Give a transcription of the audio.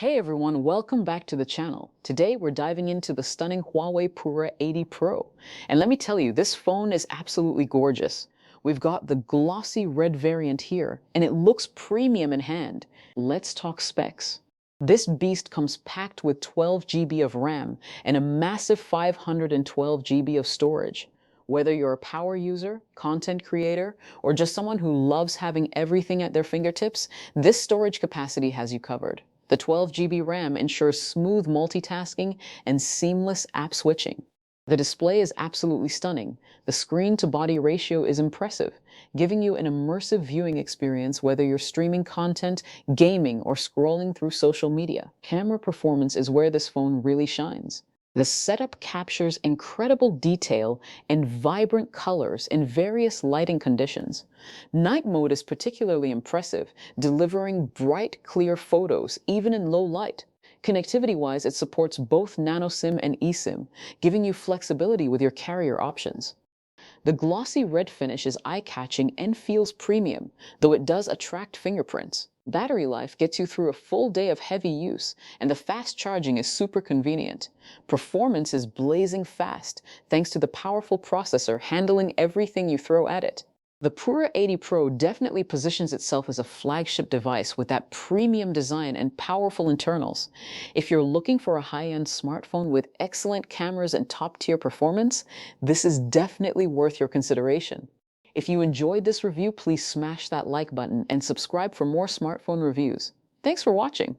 Hey everyone, welcome back to the channel. Today we're diving into the stunning Huawei Pura 80 Pro. And let me tell you, this phone is absolutely gorgeous. We've got the glossy red variant here, and it looks premium in hand. Let's talk specs. This beast comes packed with 12 GB of RAM and a massive 512 GB of storage. Whether you're a power user, content creator, or just someone who loves having everything at their fingertips, this storage capacity has you covered. The 12 GB RAM ensures smooth multitasking and seamless app switching. The display is absolutely stunning. The screen-to-body ratio is impressive, giving you an immersive viewing experience whether you're streaming content, gaming, or scrolling through social media. Camera performance is where this phone really shines. The setup captures incredible detail and vibrant colors in various lighting conditions. Night mode is particularly impressive, delivering bright, clear photos even in low light. Connectivity-wise, it supports both nano SIM and eSIM, giving you flexibility with your carrier options. The glossy red finish is eye-catching and feels premium, though it does attract fingerprints. Battery life gets you through a full day of heavy use, and the fast charging is super convenient. Performance is blazing fast, thanks to the powerful processor handling everything you throw at it. The Pura 80 Pro definitely positions itself as a flagship device with that premium design and powerful internals. If you're looking for a high-end smartphone with excellent cameras and top-tier performance, this is definitely worth your consideration. If you enjoyed this review, please smash that like button and subscribe for more smartphone reviews. Thanks for watching.